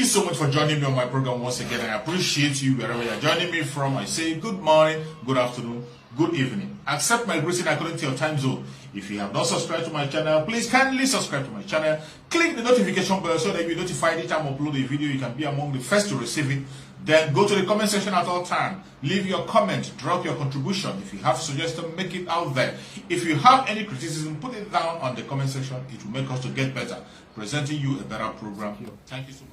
you so much for joining me on my program once again. I appreciate you wherever you're joining me from. I say good morning, good afternoon, good evening. Accept my greeting according to your time zone. If you have not subscribed to my channel, please kindly subscribe to my channel. Click the notification bell so that you'll be notified each time I upload a video. You can be among the first to receive it. Then go to the comment section at all time. Leave your comment, drop your contribution. If you have suggestions, make it out there. If you have any criticism, put it down on the comment section. It will make us to get better, presenting you a better program here. Thank you so much.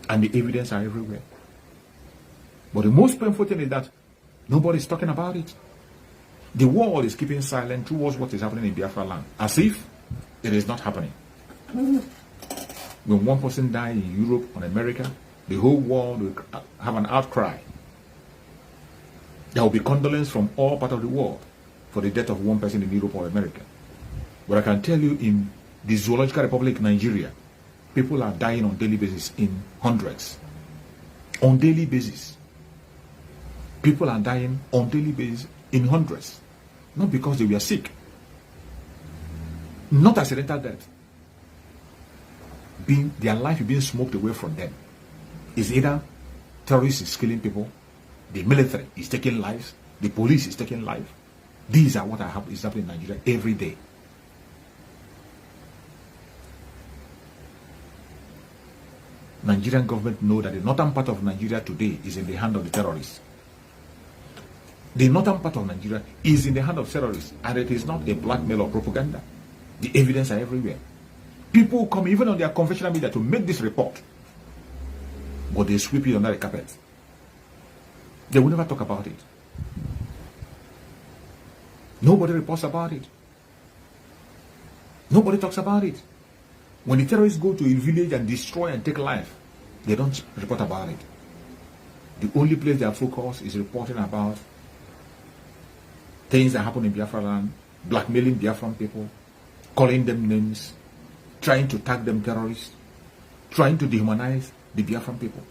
And the evidence are everywhere. But the most painful thing is that nobody's talking about it. The world is keeping silent towards what is happening in Biafra land, as if it is not happening. When one person dies in Europe or America, the whole world will have an outcry. There will be condolence from all parts of the world for the death of one person in Europe or America. But I can tell you, in the Zoological Republic, Nigeria, people are dying on daily basis in hundreds. On daily basis. People are dying on daily basis in hundreds. Not because they were sick. Not accidental death. Their life is being smoked away from them. It's either terrorists is killing people, the military is taking lives, the police is taking lives. These are what is happening in Nigeria every day. Nigerian government know that the northern part of Nigeria today is in the hand of the terrorists. The northern part of Nigeria is in the hand of terrorists, and it is not a blackmail or propaganda. The evidence are everywhere. People come even on their conventional media to make this report, but they sweep it under the carpet. They will never talk about it. Nobody reports about it. Nobody talks about it. When the terrorists go to a village and destroy and take life, they don't report about it. The only place they are focused is reporting about things that happen in Biafra land, blackmailing Biafran people, calling them names, trying to tag them terrorists, trying to dehumanize the Biafran people.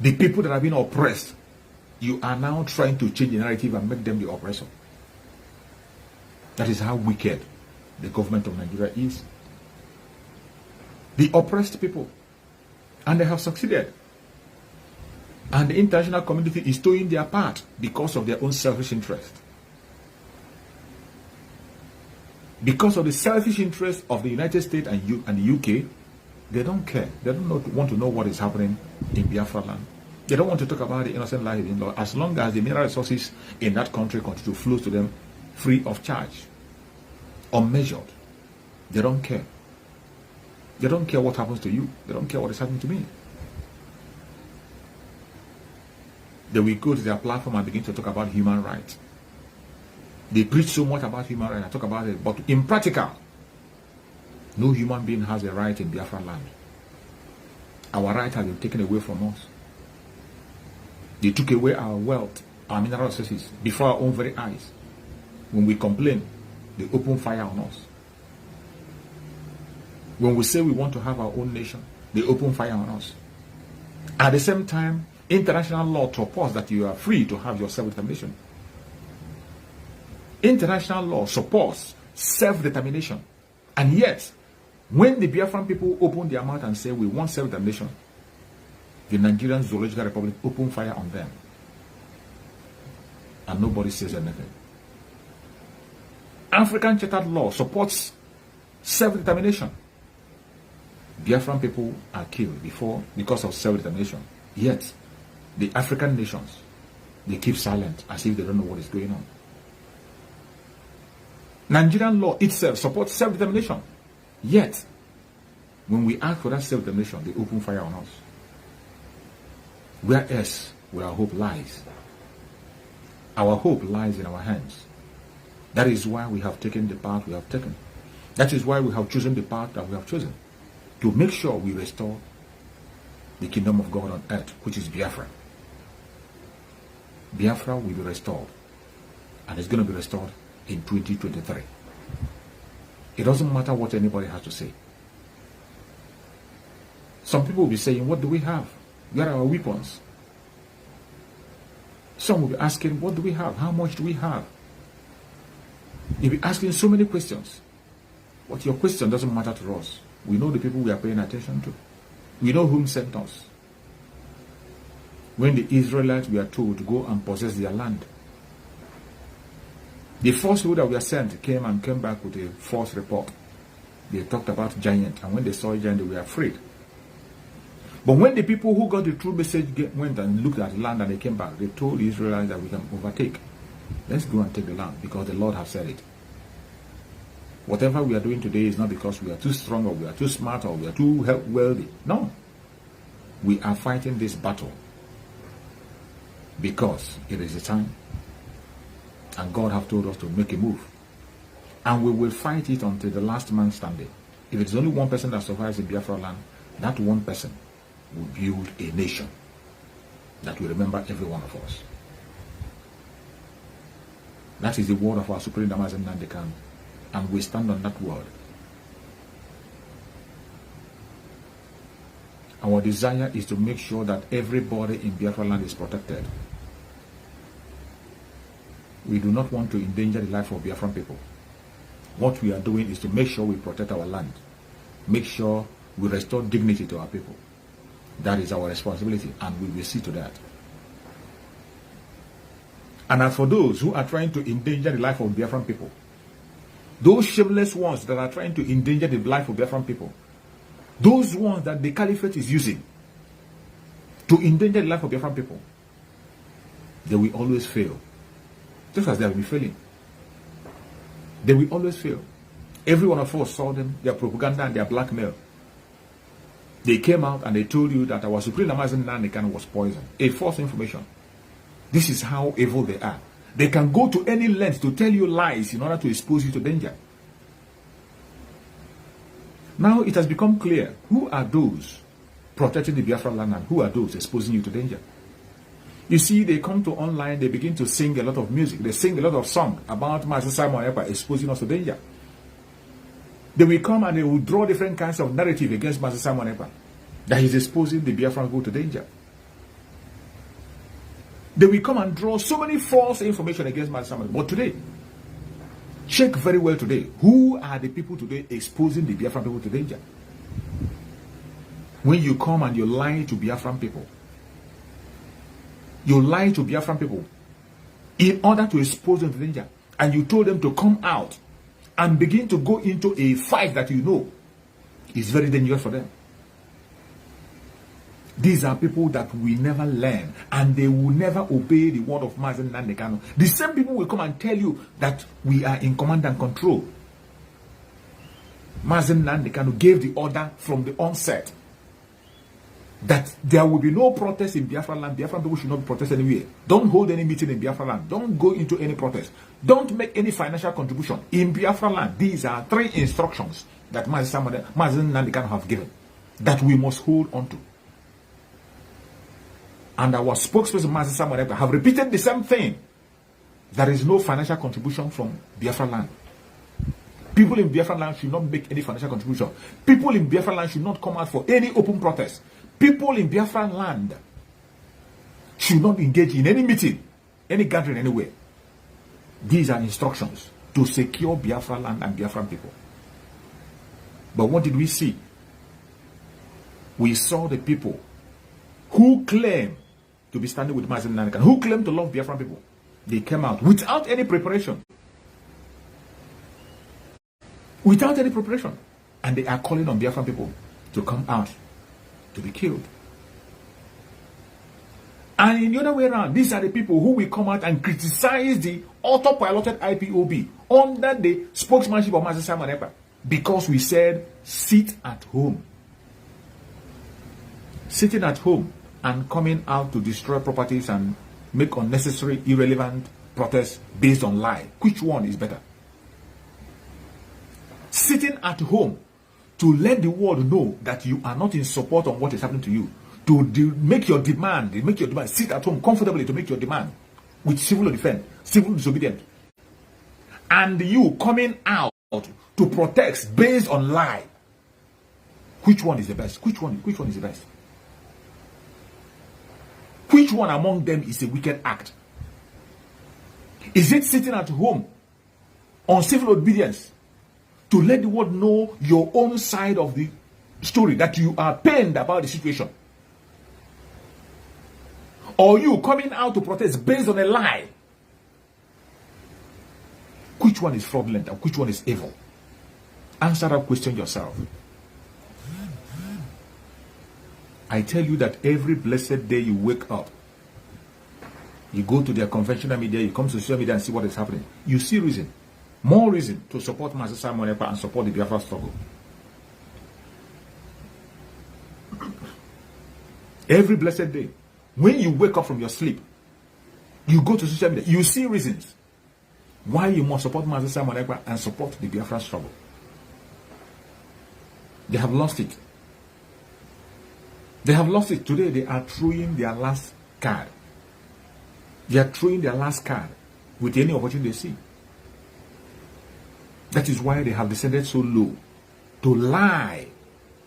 The people that have been oppressed, you are now trying to change the narrative and make them the oppressor. That is how wicked the government of Nigeria is. The oppressed people, and they have succeeded. And the international community is doing their part because of their own selfish interest. Because of the selfish interest of the United States and the UK, they don't care. They don't want to know what is happening in Biafra land. They don't want to talk about the innocent life in law, as long as the mineral resources in that country continue to flow to them free of charge, unmeasured. They don't care. They don't care what happens to you. They don't care what is happening to me. They will go to their platform and begin to talk about human rights. They preach so much about human rights and talk about it, but in practical, no human being has a right in Biafra land. Our right has been taken away from us. They took away our wealth, our mineral resources, before our own very eyes. When we complain, they open fire on us. When we say we want to have our own nation, they open fire on us. At the same time, international law supports that you are free to have your self-determination. International law supports self-determination. And yet, when the Biafran people open their mouth and say we want self-determination, the Nigerian Zoological Republic open fire on them. And nobody says anything. African Chartered Law supports self-determination. Biafran people are killed because of self-determination. Yet, the African nations, they keep silent as if they don't know what is going on. Nigerian law itself supports self-determination. Yet, when we ask for that self-determination, they open fire on us. Where else will our hope lies? Our hope lies in our hands. That is why we have taken the path we have taken. That is why we have chosen the path that we have chosen. To make sure we restore the kingdom of God on earth, which is Biafra. Biafra will be restored. And it's going to be restored in 2023. It doesn't matter what anybody has to say. Some people will be saying, what do we have? Where are our weapons? Some will be asking, what do we have? How much do we have? You'll be asking so many questions. But your question doesn't matter to us. We know the people we are paying attention to. We know whom sent us. When the Israelites were told to go and possess their land, the first people that were sent came back with a false report. They talked about giant, and when they saw a giant, they were afraid. But when the people who got the true message went and looked at the land and they came back, they told the Israelites that we can overtake. Let's go and take the land because the Lord has said it. Whatever we are doing today is not because we are too strong or we are too smart or we are too wealthy. No. We are fighting this battle because it is the time and God have told us to make a move. And we will fight it until the last man standing. If it's only one person that survives in Biafra land, that one person will build a nation that will remember every one of us. That is the word of our Supreme Damazin Nandekan, and we stand on that word. Our desire is to make sure that everybody in Biafra land is protected. We do not want to endanger the life of Biafran people. What we are doing is to make sure we protect our land. Make sure we restore dignity to our people. That is our responsibility, and we will see to that. And as for those who are trying to endanger the life of Biafran people, those shameless ones that are trying to endanger the life of Biafran people, those ones that the caliphate is using to endanger the life of Biafran people, they will always fail. Just as they will be failing. They will always fail. Every one of us saw them, their propaganda and their blackmail. They came out and they told you that our Supreme Amazon Nanikan was poison. A false information. This is how evil they are. They can go to any length to tell you lies in order to expose you to danger. Now it has become clear who are those protecting the Biafra land and who are those exposing you to danger. You see, they come to online, they begin to sing a lot of music. They sing a lot of song about Master Simon Ekpa exposing us to danger. They will come and they will draw different kinds of narrative against Master Simon Ekpa that he's exposing the Biafran people to danger. They will come and draw so many false information against Master Simon Ekpa. But today, check very well today, who are the people today exposing the Biafran people to danger? When you come and you lie to Biafran people, you lie to Biafran people in order to expose them to danger, and you told them to come out and begin to go into a fight that you know is very dangerous for them. These are people that will never learn, and they will never obey the word of Mazen Nandekano. The same people will come and tell you that we are in command and control. Mazen Nandekano gave the order from the onset that there will be no protest in Biafra land. Biafran people should not protest anywhere. Don't hold any meeting in Biafra land. Don't go into any protest. Don't make any financial contribution in Biafra land. These are 3 instructions that Mazen Nandekano have given that we must hold on to. And our spokesperson, Mazen Samuel, have repeated the same thing. There is no financial contribution from Biafra land. People in Biafra land should not make any financial contribution. People in Biafra land should not come out for any open protest. People in Biafra land should not engage in any meeting, any gathering anywhere. These are instructions to secure Biafra land and Biafran people. But what did we see? We saw the people who claim to be standing with Mazen Nanikan, who claim to love Biafran people. They came out without any preparation. Without any preparation. And they are calling on Biafran people to come out to be killed. And in the other way around, these are the people who will come out and criticize the autopiloted IPOB under the spokesmanship of Master Simon Ekpa, because we said sit at home. Sitting at home and coming out to destroy properties and make unnecessary, irrelevant protests based on lie. Which one is better? Sitting at home to let the world know that you are not in support on what is happening to you, to make your demand, sit at home comfortably to make your demand with civil defense, civil disobedience, and you coming out to protest based on lie. Which one is the best? Which one is the best? Which one among them is a wicked act? Is it sitting at home on civil obedience to let the world know your own side of the story that you are pained about the situation, or you coming out to protest based on a lie, which one is fraudulent and which one is evil? Answer that question yourself. I tell you that every blessed day you wake up, you go to their conventional media, you come to social media and see what is happening. You see reason, more reason to support Master Simon Ekpa and support the Biafra struggle. Every blessed day, when you wake up from your sleep, you go to social media, you see reasons why you must support Master Simon Ekpa and support the Biafra struggle. They have lost it. They have lost it. Today they are throwing their last card. They are throwing their last card with any opportunity they see. That is why they have descended so low. To lie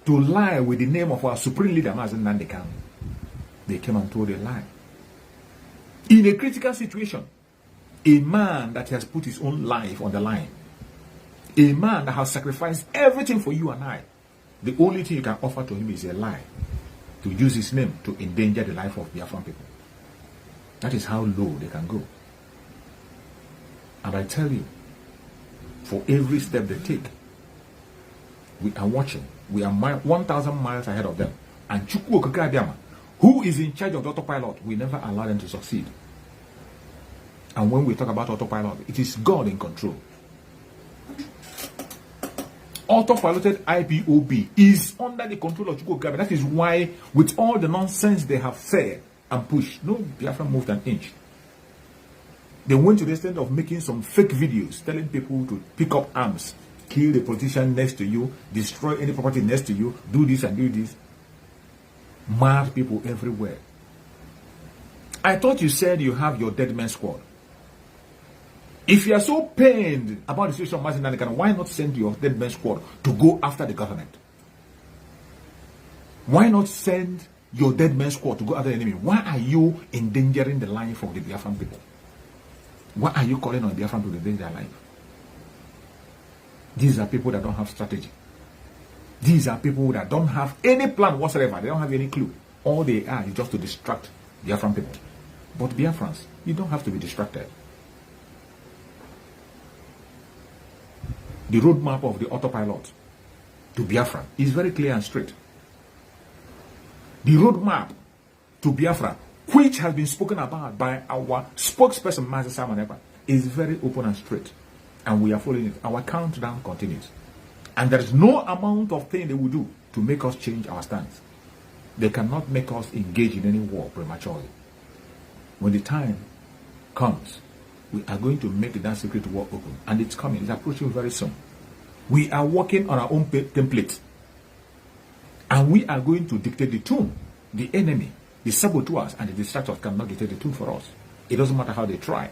with the name of our supreme leader, Mazen Nandekam. They came and told a lie. In a critical situation, a man that has put his own life on the line, a man that has sacrificed everything for you and I, the only thing you can offer to him is a lie, to use his name to endanger the life of Biafran people. That is how low they can go. And I tell you, for every step they take, we are watching. We are 1,000 miles ahead of them. And Chukwu Okeke, who is in charge of the autopilot, we never allow them to succeed. And when we talk about autopilot, it is God in control. Autopiloted IPOB is under the control of Chukwu Okeke. That is why, with all the nonsense they have said and pushed, no Biafra moved an inch. They went to the extent of making some fake videos telling people to pick up arms, kill the politician next to you, destroy any property next to you, do this and do this. Mad people everywhere. I thought you said you have your dead man squad. If you are so pained about the situation of Mazen Nandekano, why not send your dead man squad to go after the government? Why not send your dead man squad to go after the enemy? Why are you endangering the life of the Biafran people? Why are you calling on Biafran to endanger their life? These are people that don't have strategy. These are people that don't have any plan whatsoever. They don't have any clue. All they are is just to distract Biafran people. But Biafrans, you don't have to be distracted. The roadmap of the autopilot to Biafra is very clear and straight. The roadmap to Biafra, which has been spoken about by our spokesperson, Master Simon Ekpa, is very open and straight. And we are following it. Our countdown continues. And there is no amount of thing they will do to make us change our stance. They cannot make us engage in any war prematurely. When the time comes, we are going to make that secret war open. And it's coming. It's approaching very soon. We are working on our own template. And we are going to dictate the tune. The enemy, the saboteurs, and the distractors cannot dictate the tune for us. It doesn't matter how they try.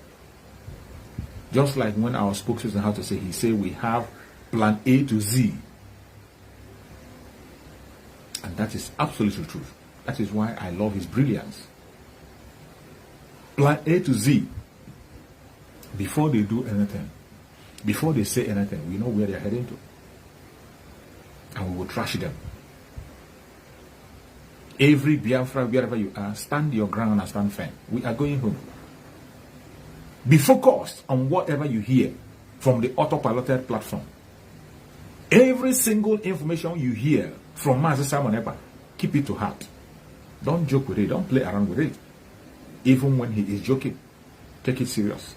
Just like when our spokesperson had to say, he said we have plan A to Z. And that is absolutely true. That is why I love his brilliance. Plan A to Z. Before they do anything, before they say anything, we know where they're heading to. And we will trash them. Every Biafra, wherever you are, stand your ground and stand firm. We are going home. Be focused on whatever you hear from the autopiloted platform. Every single information you hear from Master Simon Ekpa, keep it to heart. Don't joke with it. Don't play around with it. Even when he is joking, take it serious.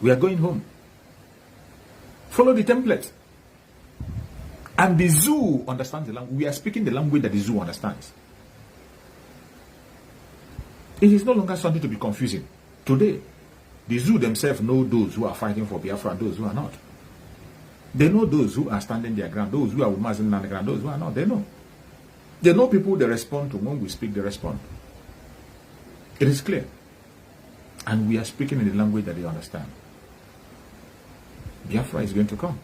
We are going home. Follow the template. And the zoo understands the language. We are speaking the language that the zoo understands. It is no longer something to be confusing. Today, the zoo themselves know those who are fighting for Biafra and those who are not. They know those who are standing their ground, those who are with Mazen Nandekano, those who are not. They know. They know people they respond to. When we speak, they respond. It is clear. And we are speaking in the language that they understand. Biafra is going to come.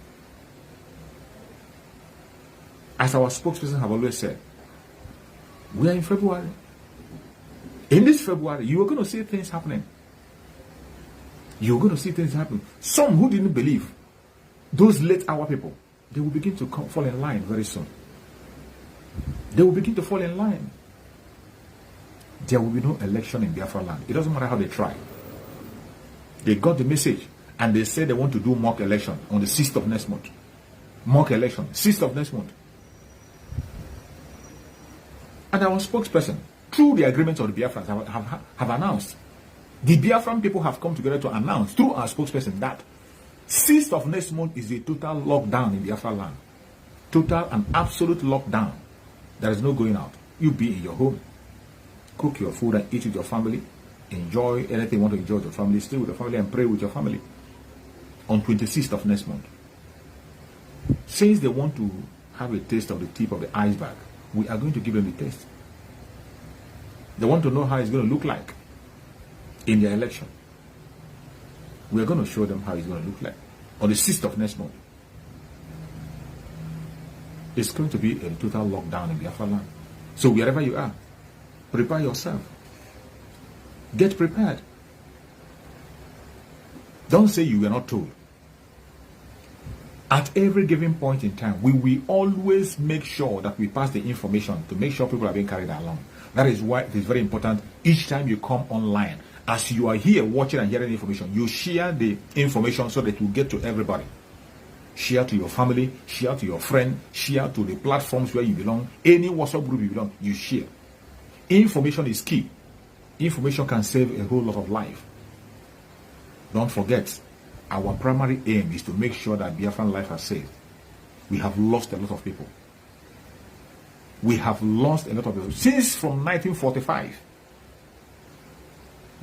As our spokesperson have always said, we are in February. In this February, you are going to see things happening. You're going to see things happen. Some who didn't believe, those late hour people, they will begin to fall in line very soon. They will begin to fall in line. There will be no election in Biafra land. It doesn't matter how they try. They got the message and they said they want to do mock election on the 6th of next month. Mock election, 6th of next month. And our spokesperson, through the agreement of the Biafrans, have announced. The Biafran people have come together to announce through our spokesperson that 6th of next month is a total lockdown in Biafra land. Total and absolute lockdown. There is no going out. You be in your home. Cook your food and eat with your family. Enjoy anything you want to enjoy with your family. Stay with your family and pray with your family. On 26th of next month. Since they want to have a taste of the tip of the iceberg, we are going to give them the taste. They want to know how it's going to look like in their election. We are going to show them how it's going to look like on the 6th of next month. It's going to be a total lockdown in Biafra land. So wherever you are, prepare yourself. Get prepared. Don't say you were not told. At every given point in time, we will always make sure that we pass the information to make sure people are being carried along. That is why it is very important each time you come online, as you are here watching and hearing information, you share the information so that it will get to everybody. Share to your family, share to your friend, share to the platforms where you belong. Any WhatsApp group you belong, you share. Information is key. Information can save a whole lot of life. Don't forget, our primary aim is to make sure that Biafran life has saved. We have lost a lot of people. We have lost a lot of people. Since from 1945,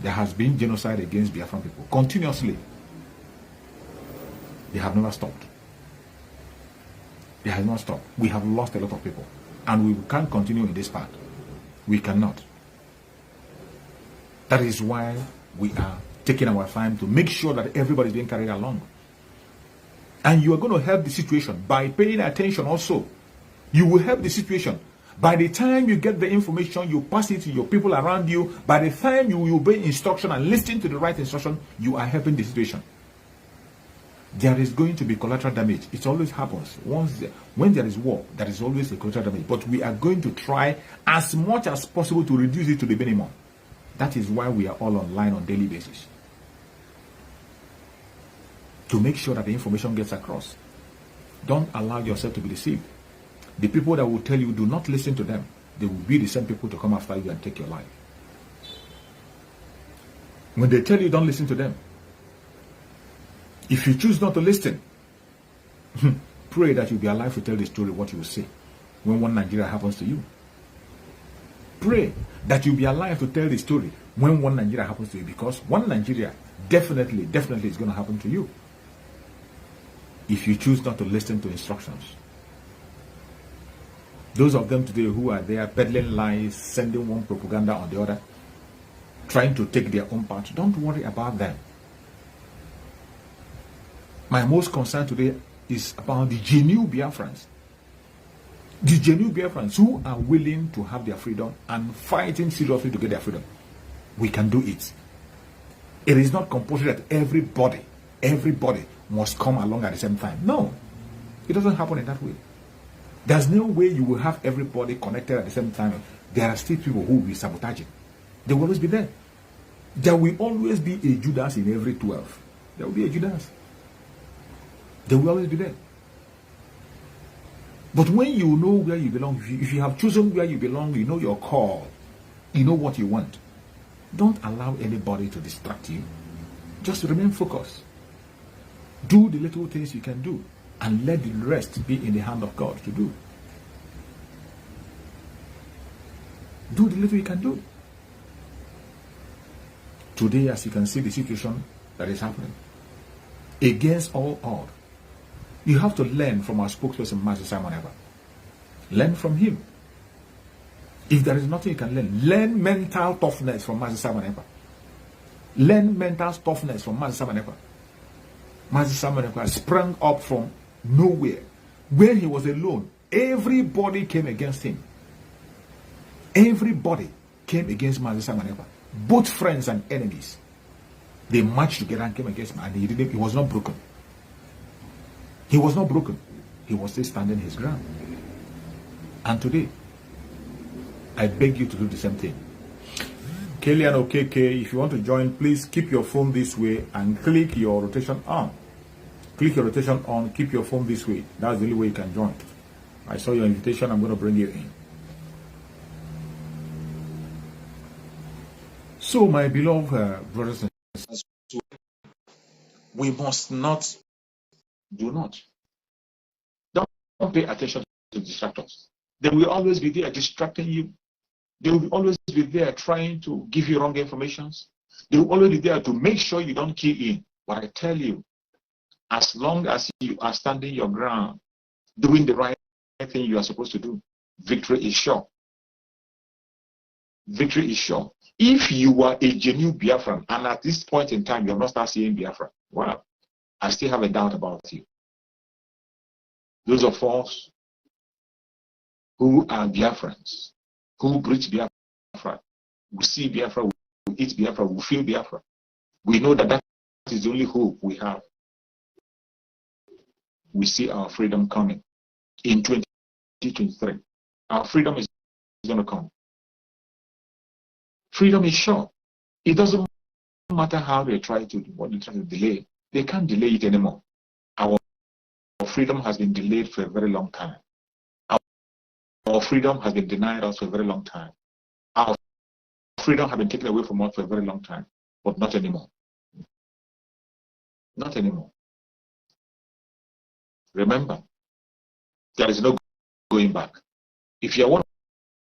there has been genocide against Biafran people. Continuously. They have never stopped. They have not stopped. We have lost a lot of people. And we can't continue in this path. We cannot. That is why we are taking our time to make sure that everybody is being carried along. And you are going to help the situation by paying attention also. You will help the situation. By the time you get the information, you pass it to your people around you. By the time you obey instruction and listen to the right instruction, you are helping the situation. There is going to be collateral damage. It always happens. When there is war, there is always a collateral damage. But we are going to try as much as possible to reduce it to the minimum. That is why we are all online on a daily basis. To make sure that the information gets across. Don't allow yourself to be deceived. The people that will tell you do not listen to them, they will be the same people to come after you and take your life. When they tell you don't listen to them, if you choose not to listen, pray that you'll be alive to tell the story what you will say when one Nigeria happens to you. Pray that you'll be alive to tell the story when one Nigeria happens to you, because one Nigeria definitely is going to happen to you if you choose not to listen to instructions. Those of them today who are there peddling lies, sending one propaganda on the other, trying to take their own part, don't worry about them. My most concern today is about the genuine Biafrans. The genuine Biafrans who are willing to have their freedom and fighting seriously to get their freedom. We can do it. It is not compulsory that everybody must come along at the same time. No, it doesn't happen in that way. There's no way you will have everybody connected at the same time. There are still people who will be sabotaging. They will always be there. There will always be a Judas in every 12. There will be a Judas. They will always be there. But when you know where you belong, if you have chosen where you belong, you know your call, you know what you want, don't allow anybody to distract you. Just remain focused. Do the little things you can do and let the rest be in the hand of God to do. Do the little you can do. Today, as you can see the situation that is happening, against all odds, you have to learn from our spokesperson, Master Simon Ever. Learn from him. If there is nothing you can learn mental toughness from Master Simon Ever. Learn mental toughness from Master Simon Ever. Master Simon Ever sprang up from nowhere. When he was alone, everybody came against him. Everybody came against Master Simon Ever. Both friends and enemies. They marched together and came against him, and he was not broken. He was not broken. He was still standing his ground. And today, I beg you to do the same thing. Kellyanne OKK, if you want to join, please keep your phone this way and click your rotation on. Click your rotation on, keep your phone this way. That's the only way you can join. I saw your invitation, I'm going to bring you in. So, my beloved brothers and sisters, we must not, don't pay attention to distractors. They will always be there distracting you. They will always be there trying to give you wrong information. They will always be there to make sure you don't key in. But I tell you, as long as you are standing your ground, doing the right thing you are supposed to do, victory is sure. Victory is sure. If you are a genuine Biafran, and at this point in time you have not started seeing Biafra, well, I still have a doubt about you. Those of us who are Biafrans, who breathe Biafra, we see Biafra, we eat Biafra, we feel Biafra. We know that that is the only hope we have. We see our freedom coming in 2023. Our freedom is going to come. Freedom is sure. It doesn't matter how they try to delay. They can't delay it anymore. Our freedom has been delayed for a very long time. Our freedom has been denied us for a very long time. Our freedom has been taken away from us for a very long time, but not anymore. Not anymore. Remember, there is no going back. If you're one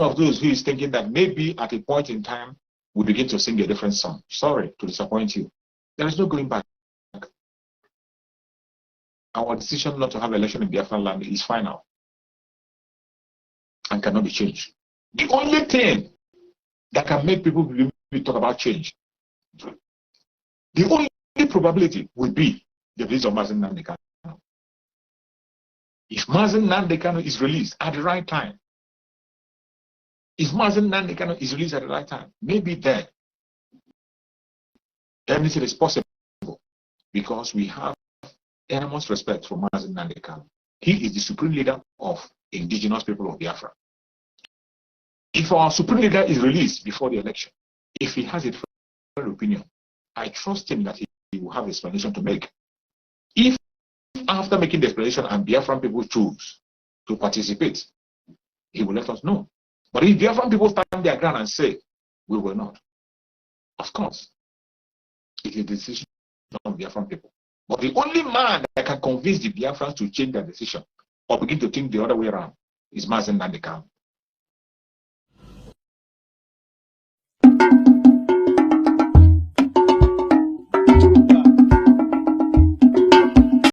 of those who is thinking that maybe at a point in time we begin to sing a different song, sorry to disappoint you. There is no going back. Our decision not to have election in Biafran land is final and cannot be changed. The only thing that can make people talk about change, the only probability would be the release of Mazen Nnamdi Kanu. If Mazen Nnamdi Kanu is released at the right time, maybe then anything is possible, because we have enormous respect for Mazen Nnamdi Kanu. He is the supreme leader of indigenous people of Biafra. If our supreme leader is released before the election, if he has a different opinion, I trust him that he will have an explanation to make. If after making the explanation and Biafran people choose to participate, he will let us know. But if Biafran people stand their ground and say, we will not, of course, it is a decision of Biafran people. But the only man that can convince the Biafrans to change their decision or begin to think the other way around is Mazen Nnamdi Kanu.